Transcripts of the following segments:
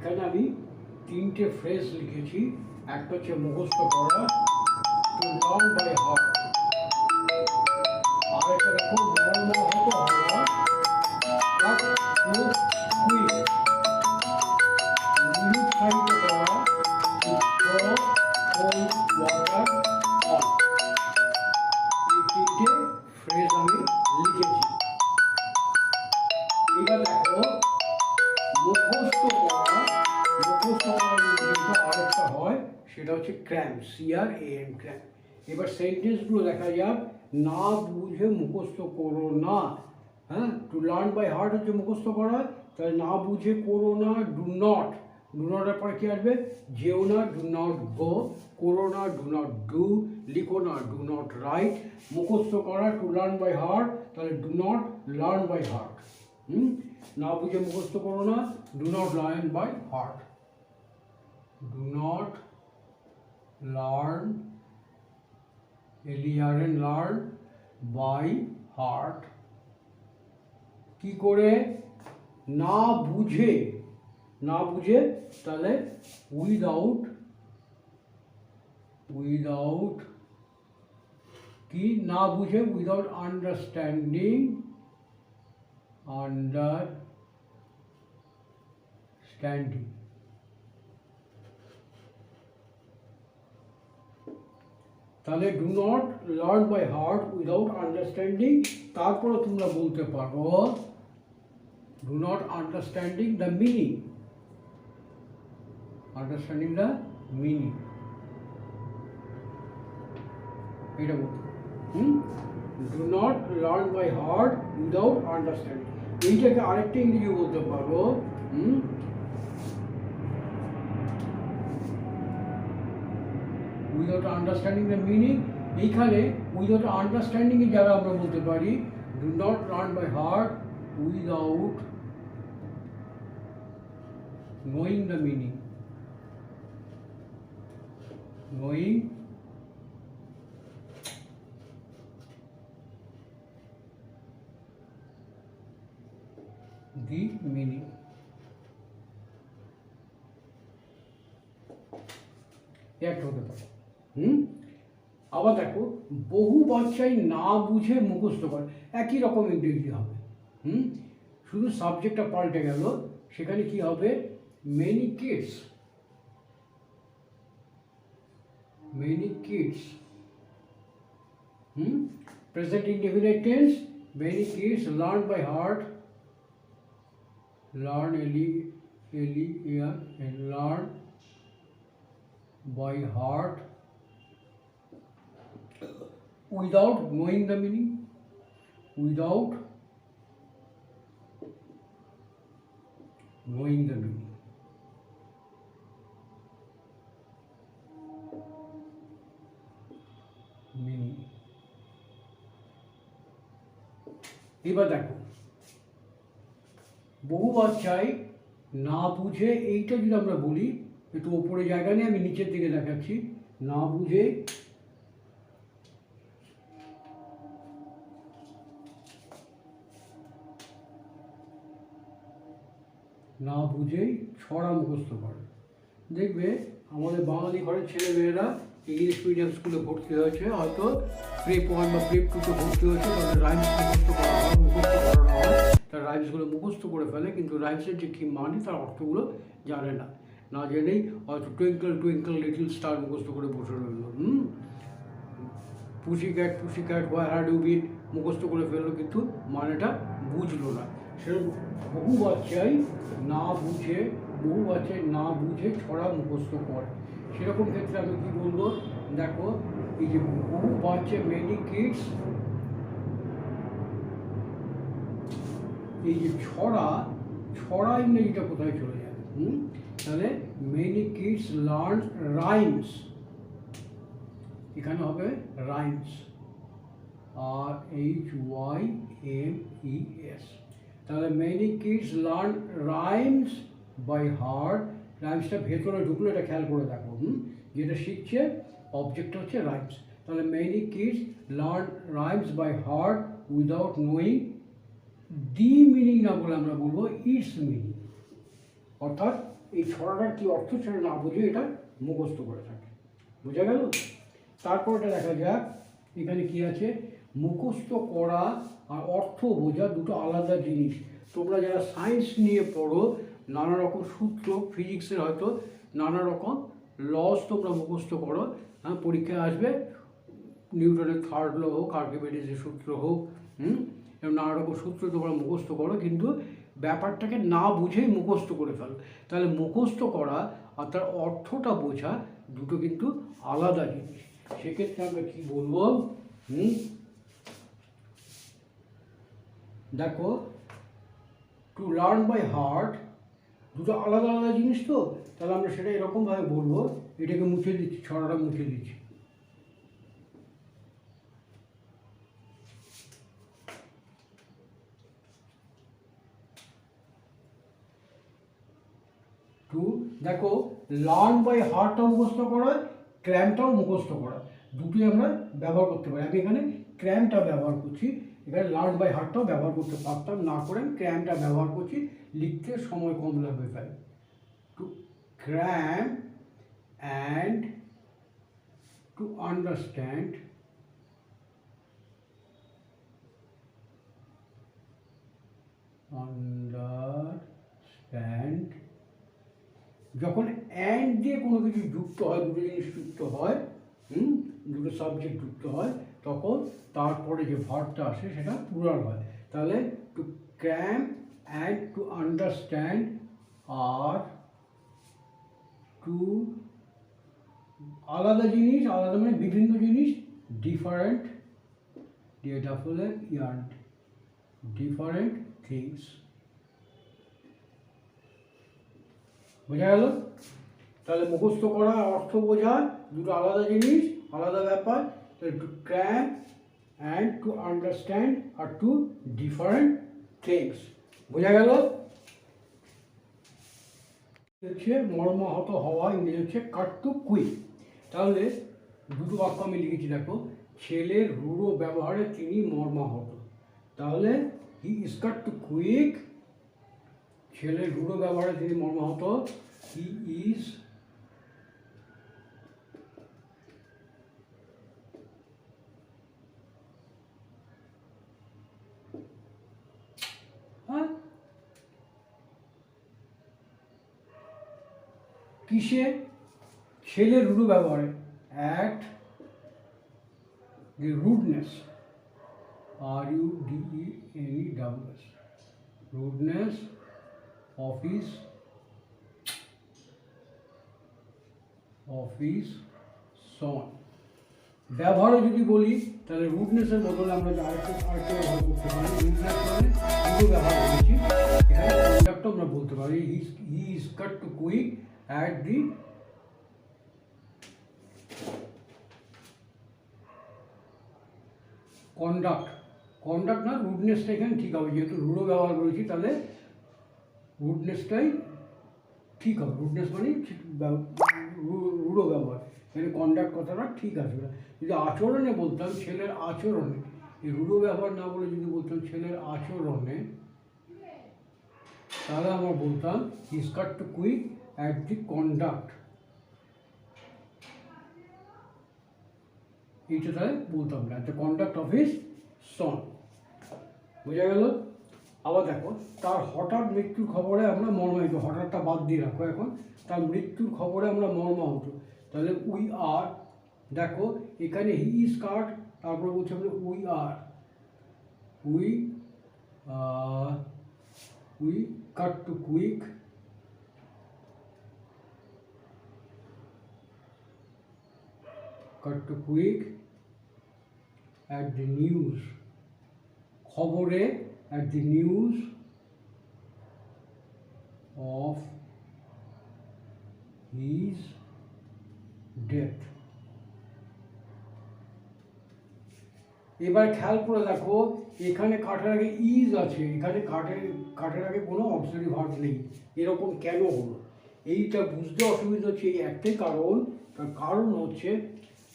এখানে আমি তিনটে ফ্রেজ লিখেছি। একটা হচ্ছে মুখস্থ করা, টু লার্ন বাই হার্ট, আর একটা দেখো মর্মাহত হওয়া, কাট টু কুইক, নিরুৎসাহিত করা, to throw cold water on. এই তিনটে ফ্রেজ আমি লিখেছি। এবার দেখো মুখস্থ করা, মুখস্থ করার কিন্তু আরেকটা হয়, সেটা হচ্ছে ক্র্যাম, CRAM, ক্র্যাম। এবার সেন্টেন্সগুলো দেখা যাক। না বুঝে মুখস্থ করো না। হ্যাঁ, টু লার্ন বাই হার্ট হচ্ছে মুখস্থ করা, তাহলে না বুঝে করো না, ডু নট। ডু নটের পরে কি আসবে? যেও না, ডু নট গো। করো না, ডু নট ডু। লিখো না, ডু নট রাইট। মুখস্থ করা, টু লার্ন বাই হার্ট, তাহলে do not learn by heart. না বুঝে মুখস্থ করো না, do not learn by heart. Do not learn, LEARN, learn by heart. কি করে? না বুঝে, না বুঝে, তাহলে উইদাউট, উইদাউট কি? না বুঝে, উইদাউট আন্ডারস্ট্যান্ডিং, আন্ডারস্ট্যান্ডিং। তাহলে do not learn by heart without understanding. তারপরে তোমরা বলতে পারো do not understanding the meaning, understanding the meaning, এটা বলতে do not learn by heart without understanding. এইটাকে আরেকটা ইংরেজি বলতে পারো উইদাউট আন্ডারস্ট্যান্ডিং দ্য মিনিং। এইখানে উইদাউট আন্ডারস্ট্যান্ডিংয়ে যারা আমরা বলতে পারি do not learn by heart without knowing the meaning, knowing the meaning. একটা হতে পারে। আবার দেখো বহু বাচ্চাই না বুঝে মুখস্থ করে, একই রকম ইংরেজি হবে। শুধু সাবজেক্টটা পাল্টে গেল। সেখানে কি হবে? Many kids, many kids. Present indefinite tense, many kids learn by heart, learn learn by heart without knowing the meaning, without knowing the meaning. meaning এবার দেখো বহু বাচ্চাই না বুঝে, এইটা যদি আমরা বলি, একটু ওপরে জায়গা নিয়ে আমি নিচের দিকে দেখাচ্ছি। না বুঝে, না বুঝেই ছড়া মুখস্থ করে। দেখবে আমাদের বাঙালি ঘরের ছেলেমেয়েরা ইংলিশ মিডিয়াম স্কুলে ভর্তি হয়েছে, হয়তো প্রেপ 1 বা প্রেপ 2তে ভর্তি হয়েছে, তাদের রাইমস মুখস্থ করা হয়, মুখস্থ করানো হয়। তার রাইমসগুলো মুখস্থ করে ফেলে, কিন্তু রাইমসের যে কী মানে তার অর্থগুলো জানে না। না জেনেই হয়তো টুইঙ্কল টুইঙ্কল লিটল স্টার মুখস্থ করে বসে রইল। Pussy cat where had you been মুখস্থ করে ফেললো, কিন্তু মানেটা বুঝলো না। সেরকম বহু বাচ্চাই না বুঝে, বহু বাচ্চাই না বুঝে ছড়া মুখস্থ করে। সেরকম ক্ষেত্রে আমি কী বলবো? দেখো এই যে বহু বাচ্চা, মেনি কিডস, এই যে ছড়া, ছড়া ইংরেজিটা কোথায় চলে যাবে? তাহলে মেনি কিডস লার্ন রাইমস, এখানে হবে রাইমস, RHYMES। তাহলে many kids learn rhymes by heart. রাইমসটা ভেতরে ঢুকলো, এটা খেয়াল করে দেখো। যেটা শিখছে অবজেক্টটা হচ্ছে রাইমস। তাহলে many kids learn rhymes by heart without knowing the meaning, না বলে আমরা বলবো ইটস মিনিং, অর্থাৎ এই ছড়াটার কী অর্থ সেটা না বুঝে এটা মুখস্থ করে থাকে। বোঝা গেল? তারপর এটা দেখা যাক এখানে কি আছে। মুখস্থ করা আর অর্থ বোঝা দুটো আলাদা জিনিস। তোমরা যারা সায়েন্স নিয়ে পড়ো, নানা রকম সূত্র, ফিজিক্সের হয়তো নানা রকম লস তোমরা মুখস্থ করো, হ্যাঁ, পরীক্ষায় আসবে, নিউটনের থার্ড ল হোক, আর্কিমিডিসের সূত্র হোক, এবং নানা রকম সূত্র তোমরা মুখস্থ করো, কিন্তু ব্যাপারটাকে না বুঝেই মুখস্থ করে ফেলো। তাহলে মুখস্থ করা আর তার অর্থটা বোঝা দুটো কিন্তু আলাদা জিনিস। সেক্ষেত্রে আমরা কী বলবো, দেখো, টু লার্ন বাই হার্ট দুটো আলাদা আলাদা জিনিস তো, তাহলে আমরা সেটা এরকমভাবে বলবো। এটাকে মুছে দিচ্ছি, ছড়াটা মুছে দিচ্ছি। টু, দেখো, লার্ন বাই হার্টটাও মুখস্থ করা, ক্র্যামটাও মুখস্থ করা, দুটোই আমরা ব্যবহার করতে পারি। আমি এখানে ক্র্যামটা ব্যবহার করছি, এখানে লার্ন বাই হার্টটাও ব্যবহার করতে পারতাম, না করে ক্র্যামটা ব্যবহার করছি, লিখতে সময় কম লাগবে তাই। To cram and to understand যখন অ্যান্ড দিয়ে কোনো কিছু যুক্ত হয়, দুটো জিনিস যুক্ত হয়, দুটো সাবজেক্ট যুক্ত হয়, তখন তারপরে যে ভার্বটা আসে সেটা প্লুরাল হয়। তাহলে to cram and to understand R two আলাদা জিনিস, আলাদা মানে বিভিন্ন জিনিস, ডিফারেন্ট, ডিফারেন্ট থিংস। বোঝা গেল? তাহলে মুখস্থ করা আর অর্থ বোঝা দুটো আলাদা জিনিস, আলাদা ব্যাপার। তাহলে to cram and to understand R two different things. বোঝা গেল? হচ্ছে মর্মাহত হওয়া, ইংরেজি হচ্ছে কাট টু কুইক। তাহলে দুটো বাক্য আমি লিখেছি, দেখো, ছেলের রূঢ় ব্যবহারে তিনি মর্মাহত। তাহলে he is cut two quick, ছেলের রূঢ় ব্যবহারে তিনি মর্মাহত, হি ইজ কিসে? ছেলের রূঢ় ব্যবহারে, at the rudeness, RUDENESS, rudeness of his son। ব্যবহারে যদি বলি তাহলে রুডনেসের বদলে আমরা আরেকটা ব্যবহার করতে পারি। রুডনেস মানে পুরো ব্যবহার করেছি, এখানে কন্ডাক্টও আমরা বলতে পারি। He is cut two quick at the conduct না, রুডনেসটা এখানে ঠিক হবে, যেহেতু রূঢ় ব্যবহার করেছি তাহলে রুডনেসটাই ঠিক হবে। রুডনেস মানে রূঢ় ব্যবহার, এখানে কন্ডাক্ট কথাটা ঠিক আসবে না। যদি আচরণে বলতাম, ছেলের আচরণে, এই রূঢ় ব্যবহার না বলে যদি বলতাম ছেলের আচরণে, তাহলে আমরা বলতাম he is cut two quick at the conduct. এইটা তাহলে বলতাম না, the conduct of his son. বোঝা গেল? আবার দেখো, তার হঠাৎ মৃত্যুর খবরে আমরা মর্মাহত, হঠাৎটা বাদ দিয়ে রাখো এখন, তার মৃত্যুর খবরে আমরা মর্মাহত। তাহলে উই আর, দেখো এখানে হি ইজ কাট, তারপর বলছে আমরা we cut two quick at the news, খবরে, at the news of his death। এবার খেয়াল করে দেখো, এখানে কাঠের আগে ইজ আছে, এখানে কাঠের আগে কোনো অক্সিলারি ভার্ব নেই। এরকম কেন হলো? এইটা বুঝতে অসুবিধা হচ্ছে এই একটাই কারণ, তার কারণ হচ্ছে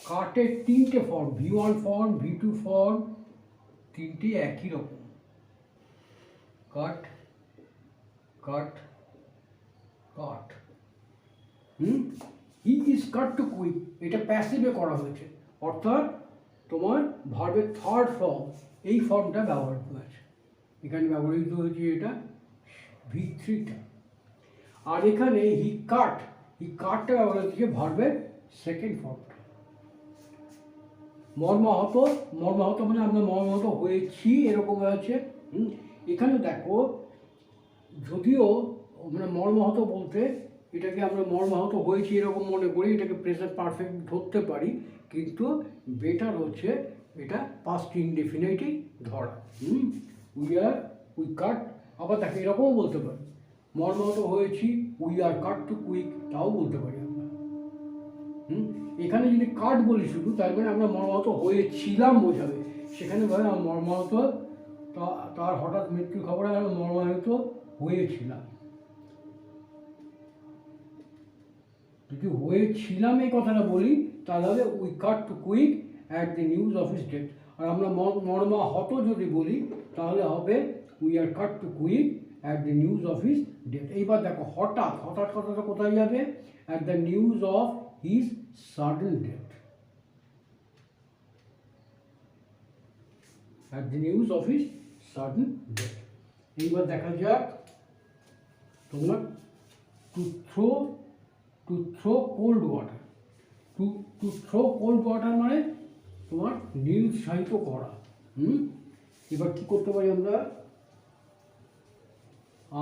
কাঠের তিনটে form, V1 form, V2 form, তিনটে একই রকম। Cut, cut, cut. He is cut two quick, এটা প্যাসিভে করা হয়েছে, অর্থাৎ তোমার ভার্বের থার্ড ফর্ম এই ফর্মটা ব্যবহার হয়েছে, এখানে ব্যবহৃত হয়েছে এটা V3টা। আর এখানে হি কাটটা ব্যবহার হচ্ছে ভার্বের সেকেন্ড ফর্মটা। মর্মাহত মানে আমরা মর্মাহত হয়েছি এরকম আছে। এখানে দেখো, যদিও মানে মর্মাহত বলতে এটাকে আমরা মর্মাহত হয়েছি এরকম মনে করি, এটাকে প্রেজেন্ট পারফেক্ট ধরতে পারি, কিন্তু বেটার হচ্ছে এটা পাস্ট ইনডেফিনিটই ধরা। উই কাট, আবার তাকে এরকমও বলতে পারি, মর্মাহত হয়েছি we are cut two quick, তাও বলতে পারি আমরা। এখানে যদি কাট বলি শুধু, তার মানে আমরা মর্মাহত হয়েছিলাম বোঝাবে, সেখানে ভাবে মর্মাহত তার হঠাৎ মৃত্যুর খবরে আমরা মর্মাহত হয়েছিলাম। যদি হয়েছিলাম এই কথাটা বলি তাহলে হবে we cut two quick at the news of his death. আর আমরা মর্মাহত যদি বলি তাহলে হবে we are cut two quick at the news of his death. এইবার দেখো, হঠাৎ কথাটা কোথায় যাবে? At the news of his sudden death. At the news of his sudden death. এইবার দেখা যাক তোমার to throw cold water. To throw cold water মানে তোমার নিরুৎসাহিত করা। এবার কি করতে পারি আমরা?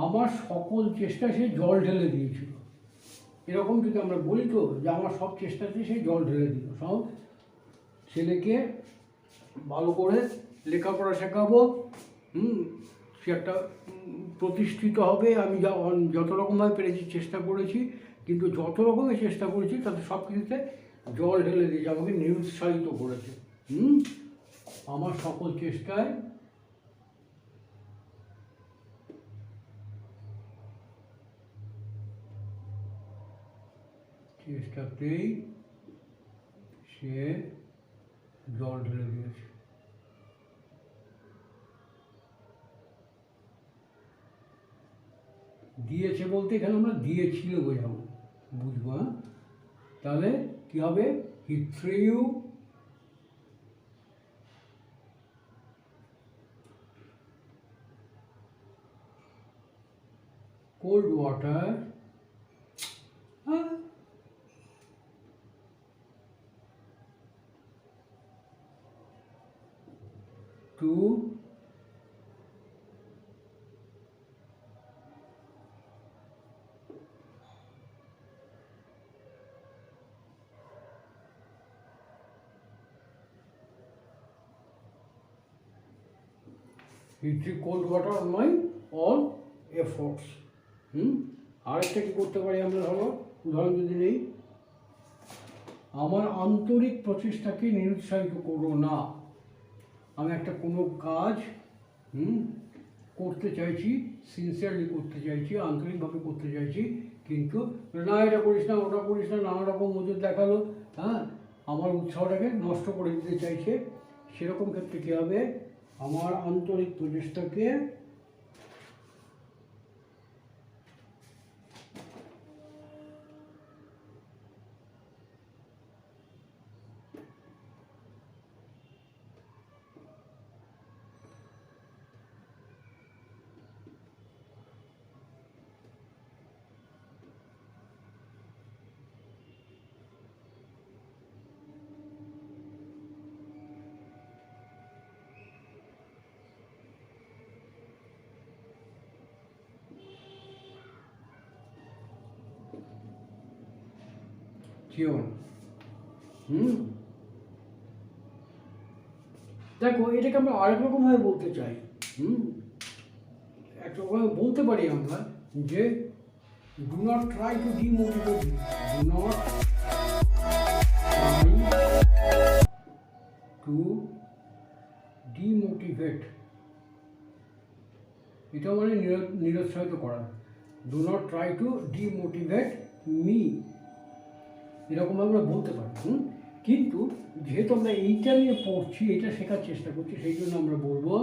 আমার সকল চেষ্টা সে জল ঢেলে দিয়েছিল, এরকম যদি আমরা বলি তো, যে আমার সব চেষ্টাতে সে জল ঢেলে দিল। সব ছেলেকে ভালো করে লেখাপড়া শেখাবো, সে একটা প্রতিষ্ঠিত হবে, আমি যত রকমভাবে পেরেছি চেষ্টা করেছি, কিন্তু যত রকমের চেষ্টা করেছি তাতে সব কিছুতে জল ঢেলে দিয়েছে, আমাকে নিরুৎসাহিত করেছে। আমার সকল চেষ্টাতেই সে জল ঢেলে দিয়েছে। দিয়েছে বলতে এখানে আমরা দিয়েছিল বোঝাবো, বুঝবো। তাহলে কি হবে? হি threw cold water to he threw cold water on my all efforts. আরেকটা কি করতে পারি আমরা? ধরো উদাহরণ যদি নেই, আমার আন্তরিক প্রচেষ্টাকে নিরুৎসাহিত করো না। আমি একটা কোনো কাজ করতে চাইছি, সিনসিয়ারলি করতে চাইছি, আন্তরিকভাবে করতে চাইছি, কিন্তু না এটা করিস না, ওটা করিস না, নানা রকম মজুর দেখালো, আমার উৎসাহটাকে নষ্ট করে দিতে চাইছে। সেরকম ক্ষেত্রে কী হবে? আমার আন্তরিক প্রচেষ্টাকে দেখো, এটাকে আমরা আরেক রকমভাবে বলতে চাই। একরকমভাবে বলতে পারি আমরা যে do not try to demotivate, do not try to demotivate, এটা মানে নিরুৎসাহিত করা। Do not try to demotivate me, এরকমভাবে আমরা বলতে পারি। কিন্তু যেহেতু আমরা এইটা নিয়ে পড়ছি, এটা শেখার চেষ্টা করছি, সেই জন্য আমরা বলবো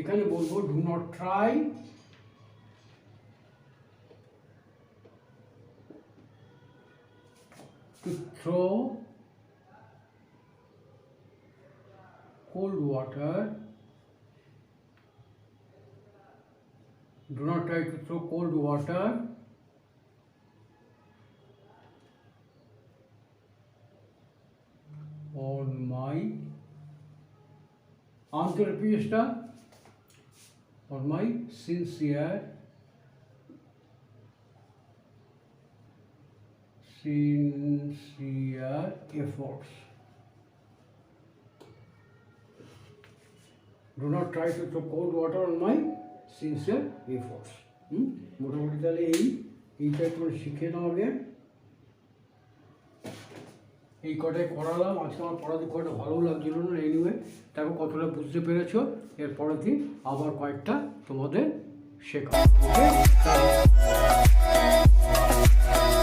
এখানে বলবো do not try to throw cold water. Do not try to throw cold water on my answer on my sincere efforts. Do not try to throw cold water on my sincere efforts. মোটামুটি তাহলে এইটা তোমরা শিখে নাও আগে। এই কটাই করালাম আজকে। আমার পড়াতে খুব একটা ভালো লাগছিল না, এনিওয়ে দেখো কতটা বুঝতে পেরেছো। এর পরের দিন আবার কয়েকটা তোমাদের শেখাবো। ওকে।